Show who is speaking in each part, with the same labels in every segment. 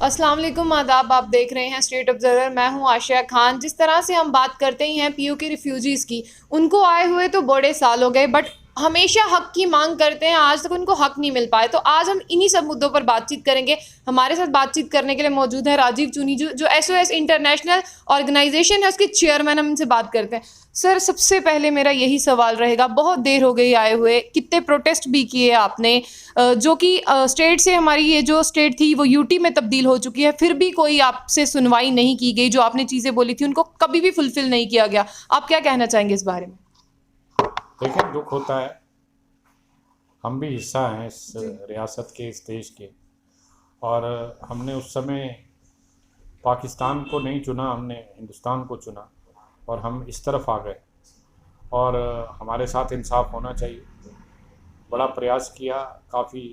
Speaker 1: अस्सलाम वालेकुम, आदाब। आप देख रहे हैं स्टेट ऑब्जर्वर। मैं हूं आशिया खान। जिस तरह से हम बात करते ही हैं पीओके रिफ्यूजीज़ की, उनको आए हुए तो बड़े साल हो गए, बट हमेशा हक की मांग करते हैं, आज तक उनको हक नहीं मिल पाए। तो आज हम इन्हीं सब मुद्दों पर बातचीत करेंगे। हमारे साथ बातचीत करने के लिए मौजूद है राजीव चुनी, जो एसओएस इंटरनेशनल ऑर्गेनाइजेशन है, उसके चेयरमैन। हम इनसे बात करते हैं। सर, सबसे पहले मेरा यही सवाल रहेगा, बहुत देर हो गई आए हुए, कितने प्रोटेस्ट भी किए आपने, जो कि स्टेट से हमारी ये जो स्टेट थी वो यूटी में तब्दील हो चुकी है, फिर भी कोई आपसे सुनवाई नहीं की गई। जो आपने चीज़ें बोली थी उनको कभी भी फुलफिल नहीं किया गया। आप क्या कहना चाहेंगे इस बारे में?
Speaker 2: देखिए, दुख होता है। हम भी हिस्सा हैं इस
Speaker 1: जी।
Speaker 2: रियासत के, इस देश के। और हमने उस समय पाकिस्तान को नहीं चुना, हमने हिंदुस्तान को चुना और हम इस तरफ आ गए। और हमारे साथ इंसाफ होना चाहिए। बड़ा प्रयास किया, काफ़ी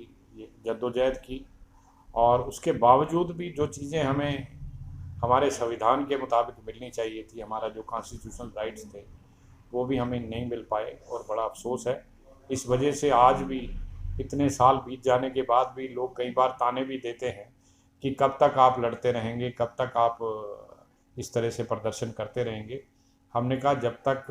Speaker 2: जद्दोजहद की, और उसके बावजूद भी जो चीज़ें हमें हमारे संविधान के मुताबिक मिलनी चाहिए थी, हमारा जो कॉन्स्टिट्यूशनल राइट्स थे, वो भी हमें नहीं मिल पाए। और बड़ा अफसोस है। इस वजह से आज भी इतने साल बीत जाने के बाद भी लोग कई बार ताने भी देते हैं कि कब तक आप लड़ते रहेंगे, कब तक आप इस तरह से प्रदर्शन करते रहेंगे। हमने कहा जब तक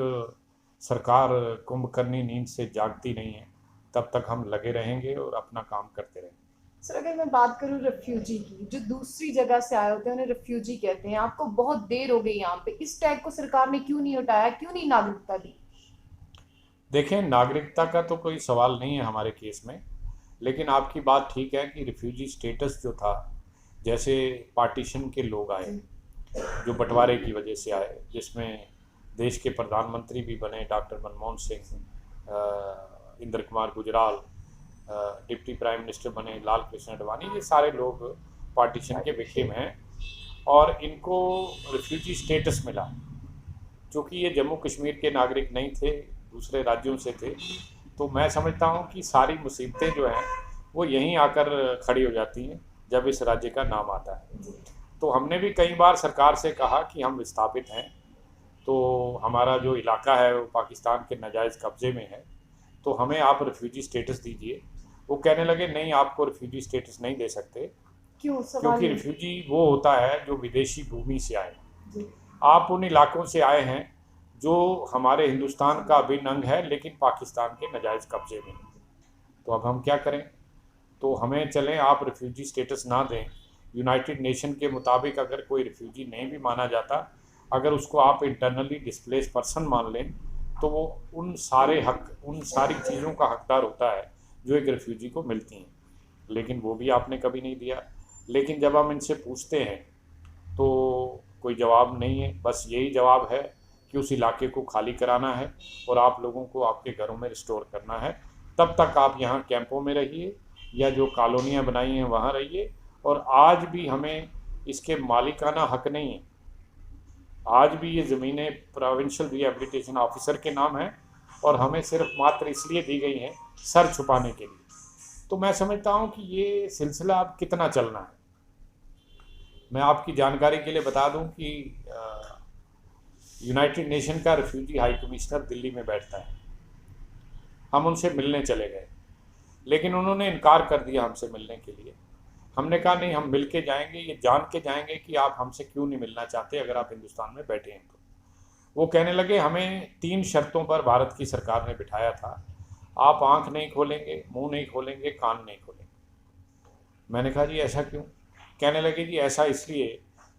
Speaker 2: सरकार कुंभकर्णी नींद से जागती नहीं है, तब तक हम लगे रहेंगे और अपना काम करते रहेंगे।
Speaker 1: सर, अगर मैं बात करूं रेफ्यूजी की, जो दूसरी जगह से आए होते हैं उन्हें रेफ्यूजी कहते हैं। आपको बहुत देर हो गई यहाँ पे, इस टैग को सरकार ने क्यों नहीं हटाया, क्यों नहीं नागरिकता दी?
Speaker 2: देखें, नागरिकता का तो कोई सवाल नहीं है हमारे केस में। लेकिन आपकी बात ठीक है कि रिफ्यूजी स्टेटस जो था, जैसे पार्टीशन के लोग आए,
Speaker 1: जी।
Speaker 2: जो बंटवारे की वजह से आए, जिसमें देश के प्रधानमंत्री भी बने doctor Manmohan Singh, Indra Kumar Gujral, deputy prime minister बने लाल कृष्ण आडवाणी, ये सारे लोग पार्टीशन के विक्टिम हैं। और इनको रिफ्यूजी स्टेटस मिला, चूँकि ये जम्मू कश्मीर के नागरिक नहीं थे, दूसरे राज्यों से थे। तो मैं समझता हूँ कि सारी मुसीबतें जो हैं वो यहीं आकर खड़ी हो जाती हैं जब इस राज्य का नाम आता है। तो हमने भी कई बार सरकार से कहा कि हम विस्थापित हैं, तो हमारा जो इलाका है वो पाकिस्तान के नाजायज़ कब्ज़े में है, तो हमें आप रिफ्यूजी स्टेटस दीजिए। वो कहने लगे नहीं, आपको रिफ्यूजी स्टेटस नहीं दे सकते,
Speaker 1: क्यों? सवाल
Speaker 2: क्योंकि
Speaker 1: ये।
Speaker 2: रिफ्यूजी वो होता है जो विदेशी भूमि से आए।
Speaker 1: जी।
Speaker 2: आप उन इलाकों से आए हैं जो हमारे हिंदुस्तान का अभिन्न अंग है, लेकिन पाकिस्तान के नाजायज़ कब्ज़े में। तो अब हम क्या करें? तो हमें चलें, आप रिफ्यूजी स्टेटस ना दें। यूनाइटेड नेशन के मुताबिक अगर कोई रिफ्यूजी नहीं भी माना जाता, अगर उसको आप इंटरनली डिस्प्लेस पर्सन मान लें, तो वो उन सारे हक, उन सारी चीज़ों का हकदार होता है जो एक रिफ्यूजी को मिलती हैं। लेकिन वो भी आपने कभी नहीं दिया। लेकिन जब हम इनसे पूछते हैं तो कोई जवाब नहीं है। बस यही जवाब है कि उस इलाके को खाली कराना है और आप लोगों को आपके घरों में रिस्टोर करना है। तब तक आप यहाँ कैंपों में रहिए या जो कॉलोनियाँ बनाई हैं वहाँ रहिए। और आज भी हमें इसके मालिकाना हक नहीं है। आज भी ये ज़मीनें प्रोविंशियल रिहेबिलिटेशन ऑफिसर के नाम हैं और हमें सिर्फ मात्र इसलिए दी गई हैं सर छुपाने के लिए। तो मैं समझता हूँ कि ये सिलसिला अब कितना चलना है। मैं आपकी जानकारी के लिए बता दूं कि यूनाइटेड नेशन का रिफ्यूजी हाई कमिश्नर दिल्ली में बैठता है। हम उनसे मिलने चले गए, लेकिन उन्होंने इनकार कर दिया हमसे मिलने के लिए। हमने कहा नहीं, हम मिल के जाएंगे, ये जान के जाएंगे कि आप हमसे क्यों नहीं मिलना चाहते अगर आप हिंदुस्तान में बैठे हैं तो। वो कहने लगे हमें 3 शर्तों पर भारत की सरकार ने बिठाया था। आप आंख नहीं खोलेंगे, मुंह नहीं खोलेंगे, कान नहीं खोलेंगे। मैंने कहा जी ऐसा क्यों? कहने लगे जी ऐसा इसलिए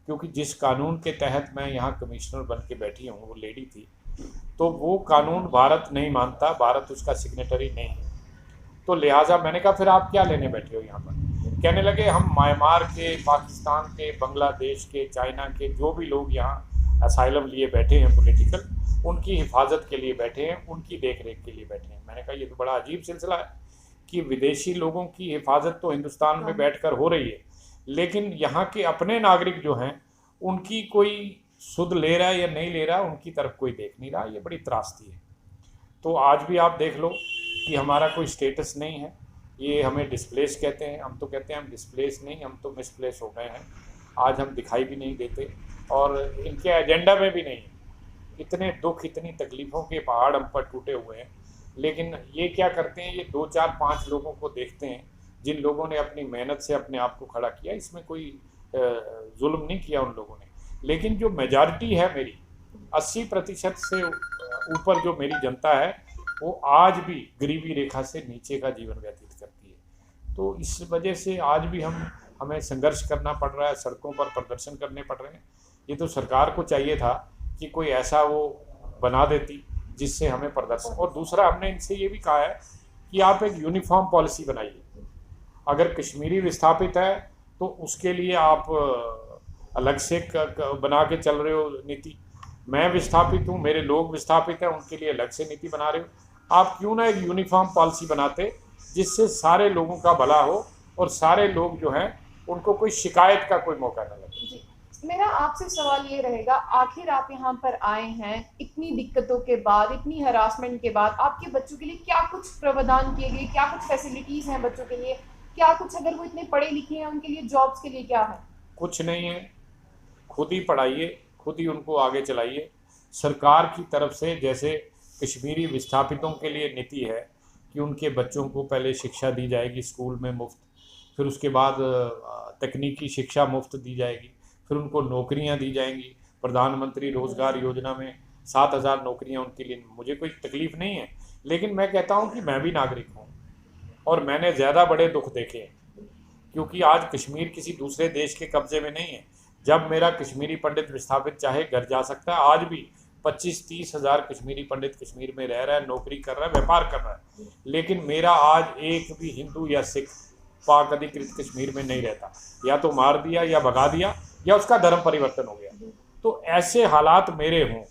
Speaker 2: क्योंकि जिस कानून के तहत मैं यहाँ कमिश्नर बन के बैठी हूँ, वो लेडी थी, तो वो कानून भारत नहीं मानता, भारत उसका सिग्नेटरी नहीं है। तो लिहाजा मैंने कहा फिर आप क्या लेने बैठे हो यहाँ पर? कहने लगे हम म्यांमार के, पाकिस्तान के, बांग्लादेश के, चाइना के जो भी लोग यहाँ असाइलम लिए बैठे हैं पॉलिटिकल, उनकी हिफाजत के लिए बैठे हैं, उनकी देख रेख के लिए बैठे हैं। मैंने कहा ये तो बड़ा अजीब सिलसिला है कि विदेशी लोगों की हिफाजत तो हिंदुस्तान में बैठकर हो रही है, लेकिन यहाँ के अपने नागरिक जो हैं उनकी कोई सुध ले रहा है या नहीं ले रहा, उनकी तरफ कोई देख नहीं रहा। ये बड़ी त्रासदी है। तो आज भी आप देख लो कि हमारा कोई स्टेटस नहीं है। ये हमें डिस्प्लेस कहते हैं, हम तो कहते हैं हम डिस्प्लेस नहीं, हम तो मिसप्लेस हो गए हैं। आज हम दिखाई भी नहीं देते और इनके एजेंडा में भी नहीं है। इतने दुख, इतनी तकलीफ़ों के पहाड़ हम पर टूटे हुए हैं, लेकिन ये क्या करते हैं, ये 2 4 5 लोगों को देखते हैं जिन लोगों ने अपनी मेहनत से अपने आप को खड़ा किया। इसमें कोई जुल्म नहीं किया उन लोगों ने, लेकिन जो मेजॉरिटी है मेरी 80% से ऊपर जो मेरी जनता है वो आज भी गरीबी रेखा से नीचे का जीवन व्यतीत करती है। तो इस वजह से आज भी हमें संघर्ष करना पड़ रहा है, सड़कों पर प्रदर्शन करने पड़ रहे हैं। ये तो सरकार को चाहिए था कि कोई ऐसा वो बना देती जिससे हमें प्रदर्शन। और दूसरा हमने इनसे ये भी कहा है कि आप एक यूनिफॉर्म पॉलिसी बनाइए। अगर कश्मीरी विस्थापित है तो उसके लिए आप अलग से बना के चल रहे हो नीति, मैं विस्थापित हूँ, मेरे लोग विस्थापित हैं, उनके लिए अलग से नीति बना रहे हो। आप क्यों ना एक यूनिफॉर्म पॉलिसी बनाते जिससे सारे लोगों का भला हो और सारे लोग जो हैं उनको कोई शिकायत का कोई मौका न लगे।
Speaker 1: जी, मेरा आपसे सवाल ये रहेगा, आखिर आप यहाँ पर आए हैं इतनी दिक्कतों के बाद, इतनी हरासमेंट के बाद, आपके बच्चों के लिए क्या कुछ प्रावधान किए गए, क्या कुछ फैसिलिटीज हैं बच्चों के लिए, क्या कुछ, अगर वो इतने पढ़े लिखे हैं उनके लिए जॉब्स के लिए क्या है?
Speaker 2: कुछ नहीं है, खुद ही पढ़ाइए, खुद ही उनको आगे चलाइए। सरकार की तरफ से जैसे कश्मीरी विस्थापितों के लिए नीति है कि उनके बच्चों को पहले शिक्षा दी जाएगी स्कूल में मुफ्त, फिर उसके बाद तकनीकी शिक्षा मुफ्त दी जाएगी, फिर उनको नौकरियां दी जाएंगी। प्रधानमंत्री रोज़गार योजना में 7,000 नौकरियां उनके लिए। मुझे कोई तकलीफ़ नहीं है, लेकिन मैं कहता हूं कि मैं भी नागरिक हूं और मैंने ज़्यादा बड़े दुख देखे हैं, क्योंकि आज कश्मीर किसी दूसरे देश के कब्ज़े में नहीं है। जब मेरा कश्मीरी पंडित विस्थापित चाहे घर जा सकता है। आज भी 25-30 हज़ार कश्मीरी पंडित कश्मीर में रह रहा है, नौकरी कर रहा है, व्यापार कर रहा है, लेकिन मेरा आज एक भी हिंदू या सिख पाक अधिकृत कश्मीर में नहीं रहता। या तो मार दिया या भगा दिया या उसका धर्म परिवर्तन हो गया। तो ऐसे हालात मेरे हों,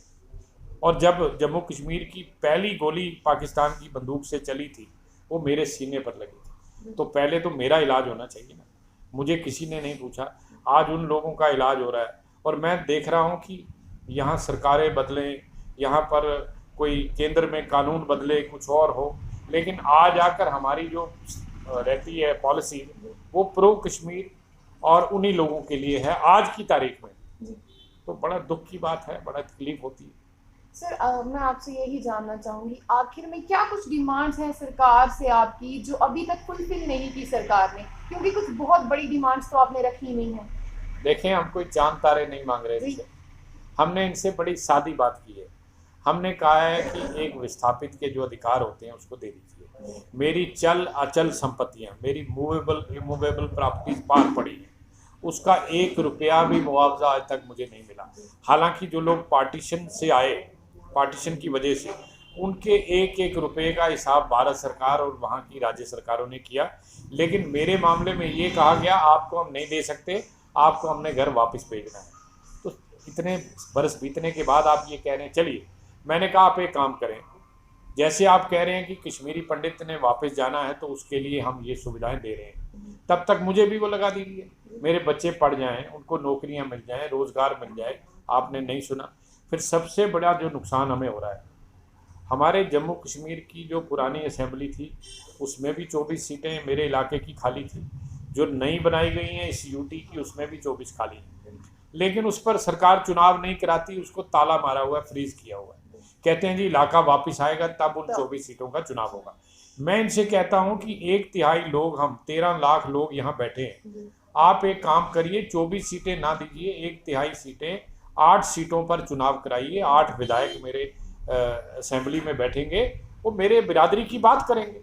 Speaker 2: और जब जम्मू कश्मीर की पहली गोली पाकिस्तान की बंदूक से चली थी वो मेरे सीने पर लगी थी, तो पहले तो मेरा इलाज होना चाहिए ना। मुझे किसी ने नहीं पूछा, आज उन लोगों का इलाज हो रहा है। और मैं देख रहा हूँ कि यहाँ सरकारें बदलें, यहाँ पर कोई केंद्र में कानून बदले, कुछ और हो, लेकिन आज आकर हमारी जो रहती है पॉलिसी वो प्रो कश्मीर और उन्हीं लोगों के लिए है आज की तारीख में। तो बड़ा दुख की बात है, बड़ा तकलीफ होती है।
Speaker 1: सर, मैं आपसे यही जानना चाहूँगी, आखिर में क्या कुछ डिमांड्स हैं सरकार से आपकी जो अभी तक फुलफिल नहीं की सरकार ने? क्योंकि कुछ बहुत बड़ी डिमांड्स तो आपने रखी नहीं है।
Speaker 2: देखें, हम कोई चांद तारे नहीं मांग रहे इनसे। हमने इनसे बड़ी सादी बात की है। हमने कहा है कि एक विस्थापित के जो अधिकार होते हैं उसको दे दीजिए। मेरी चल अचल संपत्तियां, मेरी मूवेबल इमूवेबल प्रॉपर्टीज पार पड़ी हैं, उसका 1 रुपया भी मुआवजा आज तक मुझे नहीं मिला। हालांकि जो लोग पार्टीशन से आए, पार्टीशन की वजह से, उनके 1-1 रुपये का हिसाब भारत सरकार और वहाँ की राज्य सरकारों ने किया, लेकिन मेरे मामले में ये कहा गया आपको हम नहीं दे सकते, आपको हमने घर वापस भेजना है। तो इतने बरस बीतने के बाद आप ये कह रहे हैं। चलिए, मैंने कहा आप एक काम करें, जैसे आप कह रहे हैं कि कश्मीरी पंडित ने वापस जाना है तो उसके लिए हम ये सुविधाएं दे रहे हैं, तब तक मुझे भी वो लगा दीजिए, मेरे बच्चे पढ़ जाएं, उनको नौकरियां मिल जाएं, रोज़गार मिल जाए। आपने नहीं सुना। फिर सबसे बड़ा जो नुकसान हमें हो रहा है, हमारे जम्मू कश्मीर की जो पुरानी असेंबली थी उसमें भी 24 सीटें मेरे इलाके की खाली थी। जो नई बनाई गई हैं इस यूटी की उसमें भी 24 खाली हैं, लेकिन उस पर सरकार चुनाव नहीं कराती, उसको ताला मारा हुआ है, फ्रीज किया हुआ है। कहते हैं जी इलाका वापस आएगा तब उन 24 सीटों का चुनाव होगा। मैं इनसे कहता हूं कि 1/3 लोग, हम 13 लाख लोग यहाँ बैठे हैं, आप एक काम करिए, 24 सीटें ना दीजिए, 1/3 सीटें, 8 सीटों पर चुनाव कराइए। 8 विधायक मेरे असेंबली में बैठेंगे, वो मेरे बिरादरी की बात करेंगे,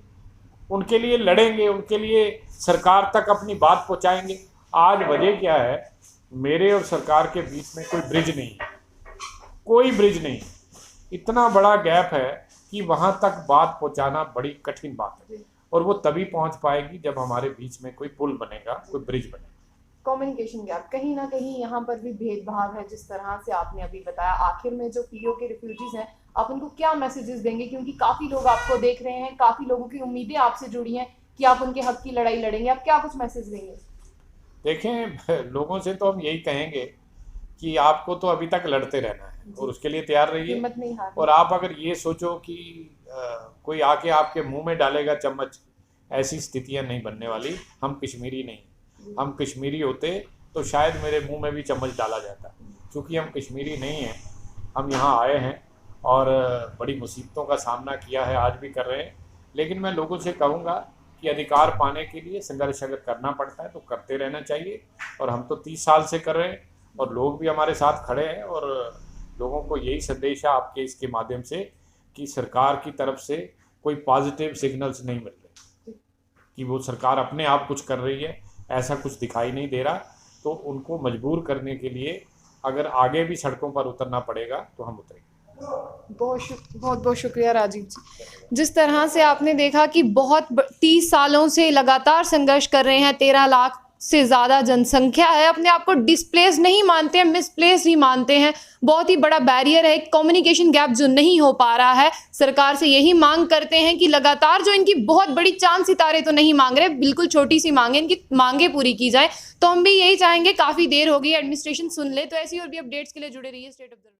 Speaker 2: उनके लिए लड़ेंगे, उनके लिए सरकार तक अपनी बात पहुंचाएंगे। आज वजह क्या है, मेरे और सरकार के बीच में कोई ब्रिज नहीं है, कोई ब्रिज नहीं। इतना बड़ा गैप है कि वहां तक बात पहुंचाना बड़ी कठिन बात है, और वो तभी पहुंच पाएगी जब हमारे बीच में कोई पुल बनेगा, कोई ब्रिज बनेगा।
Speaker 1: कम्युनिकेशन गैप, कहीं ना कहीं यहाँ पर भी भेदभाव है, जिस तरह से आपने अभी बताया। आखिर में जो पीओ के रिफ्यूजीज हैं, आप उनको क्या मैसेजेस देंगे? क्योंकि काफ़ी लोग आपको देख रहे हैं, काफ़ी लोगों की उम्मीदें आपसे जुड़ी हैं कि आप उनके हक की लड़ाई लड़ेंगे, आप क्या कुछ मैसेज देंगे?
Speaker 2: देखें, लोगों से तो हम यही कहेंगे कि आपको तो अभी तक लड़ते रहना है और उसके लिए तैयार रहिए।
Speaker 1: हिम्मत नहीं हारनी।
Speaker 2: और आप अगर ये सोचो कि कोई आके आपके मुंह में डालेगा चम्मच, ऐसी स्थितियां नहीं बनने वाली। हम कश्मीरी नहीं, हम कश्मीरी होते तो शायद मेरे मुंह में भी चम्मच डाला जाता। क्योंकि हम कश्मीरी नहीं हैं, हम यहाँ आए हैं और बड़ी मुसीबतों का सामना किया है, आज भी कर रहे हैं। लेकिन मैं लोगों से कहूँगा कि कि अधिकार पाने के लिए संघर्ष अगर करना पड़ता है तो करते रहना चाहिए। और हम तो 30 साल से कर रहे हैं और लोग भी हमारे साथ खड़े हैं, और लोगों को यही संदेश है आपके इसके माध्यम से कि सरकार की तरफ से कोई पॉजिटिव सिग्नल्स नहीं मिल रहे कि वो सरकार अपने आप कुछ कर रही है, ऐसा कुछ दिखाई नहीं दे रहा। तो उनको मजबूर करने के लिए अगर आगे भी सड़कों पर उतरना पड़ेगा तो हम उतरेंगे।
Speaker 1: बहुत बहुत शुक्रिया राजीव जी। जिस तरह से आपने देखा कि 30 सालों से लगातार संघर्ष कर रहे हैं, 13 लाख से ज़्यादा जनसंख्या है, अपने आप को डिस्प्लेस नहीं मानते हैं, मिसप्लेस ही मानते हैं। बहुत ही बड़ा बैरियर है, कम्युनिकेशन गैप जो नहीं हो पा रहा है। सरकार से यही मांग करते हैं कि लगातार जो इनकी बहुत बड़ी चांद सितारे तो नहीं मांग रहे, बिल्कुल छोटी सी मांगे, इनकी मांगे पूरी की जाए। तो हम भी यही चाहेंगे, काफ़ी देर हो गई, एडमिनिस्ट्रेशन सुन ले। तो ऐसी और भी अपडेट्स के लिए जुड़े रहिए स्टेट ऑब्जर्वर।